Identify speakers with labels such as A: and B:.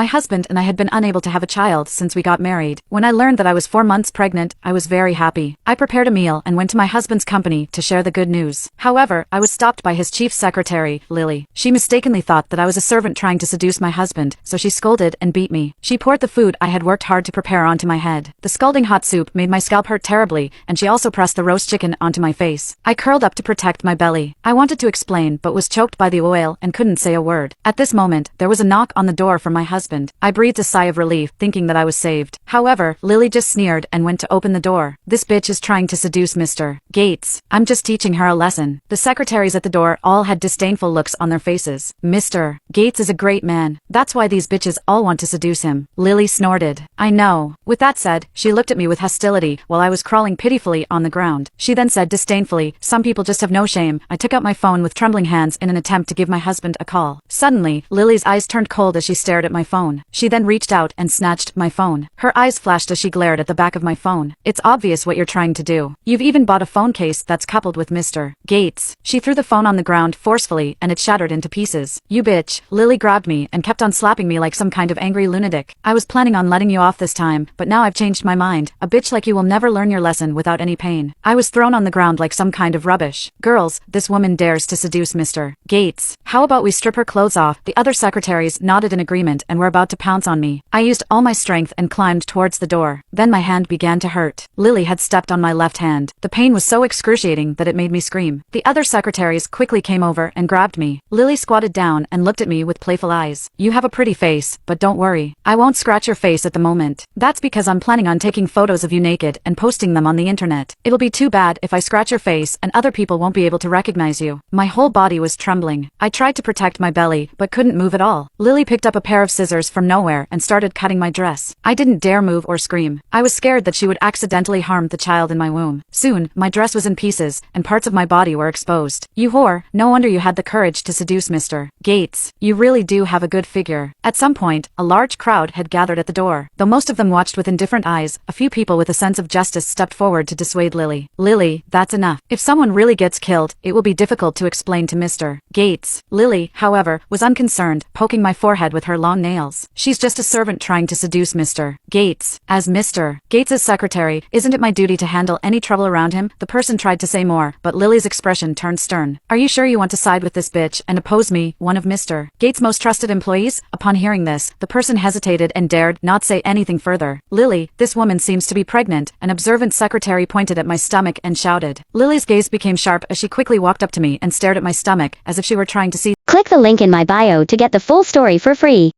A: My husband and I had been unable to have a child since we got married. When I learned that I was 4 months pregnant, I was very happy. I prepared a meal and went to my husband's company to share the good news. However, I was stopped by his chief secretary, Lily. She mistakenly thought that I was a servant trying to seduce my husband, so she scolded and beat me. She poured the food I had worked hard to prepare onto my head. The scalding hot soup made my scalp hurt terribly, and she also pressed the roast chicken onto my face. I curled up to protect my belly. I wanted to explain but was choked by the oil and couldn't say a word. At this moment, there was a knock on the door from my husband. I breathed a sigh of relief, thinking that I was saved. However, Lily just sneered and went to open the door. This bitch is trying to seduce Mr. Gates. I'm just teaching her a lesson. The secretaries at the door all had disdainful looks on their faces. Mr. Gates is a great man. That's why these bitches all want to seduce him. Lily snorted. I know. With that said, she looked at me with hostility while I was crawling pitifully on the ground. She then said disdainfully, some people just have no shame. I took out my phone with trembling hands in an attempt to give my husband a call. Suddenly, Lily's eyes turned cold as she stared at my phone. She then reached out and snatched my phone. Her eyes flashed as she glared at the back of my phone. It's obvious what you're trying to do. You've even bought a phone case that's coupled with Mr. Gates. She threw the phone on the ground forcefully and it shattered into pieces. You bitch. Lily grabbed me and kept on slapping me like some kind of angry lunatic. I was planning on letting you off this time, but now I've changed my mind. A bitch like you will never learn your lesson without any pain. I was thrown on the ground like some kind of rubbish. Girls, this woman dares to seduce Mr. Gates. How about we strip her clothes off? The other secretaries nodded in agreement and were about to pounce on me. I used all my strength and climbed towards the door. Then my hand began to hurt. Lily had stepped on my left hand. The pain was so excruciating that it made me scream. The other secretaries quickly came over and grabbed me. Lily squatted down and looked at me with playful eyes. You have a pretty face, but don't worry. I won't scratch your face at the moment. That's because I'm planning on taking photos of you naked and posting them on the internet. It'll be too bad if I scratch your face and other people won't be able to recognize you. My whole body was trembling. I tried to protect my belly, but couldn't move at all. Lily picked up a pair of scissors from nowhere and started cutting my dress. I didn't dare move or scream. I was scared that she would accidentally harm the child in my womb. Soon, my dress was in pieces, and parts of my body were exposed. You whore, no wonder you had the courage to seduce Mr. Gates. You really do have a good figure. At some point, a large crowd had gathered at the door. Though most of them watched with indifferent eyes, a few people with a sense of justice stepped forward to dissuade Lily. Lily, that's enough. If someone really gets killed, it will be difficult to explain to Mr. Gates. Lily, however, was unconcerned, poking my forehead with her long nails. She's just a servant trying to seduce Mr. Gates. As Mr. Gates's secretary, isn't it my duty to handle any trouble around him? The person tried to say more, but Lily's expression turned stern. Are you sure you want to side with this bitch and oppose me, one of Mr. Gates' most trusted employees? Upon hearing this, the person hesitated and dared not say anything further. Lily, this woman seems to be pregnant. An observant secretary pointed at my stomach and shouted. Lily's gaze became sharp as she quickly walked up to me and stared at my stomach as if she were trying to see.
B: Click the link in my bio to get the full story for free.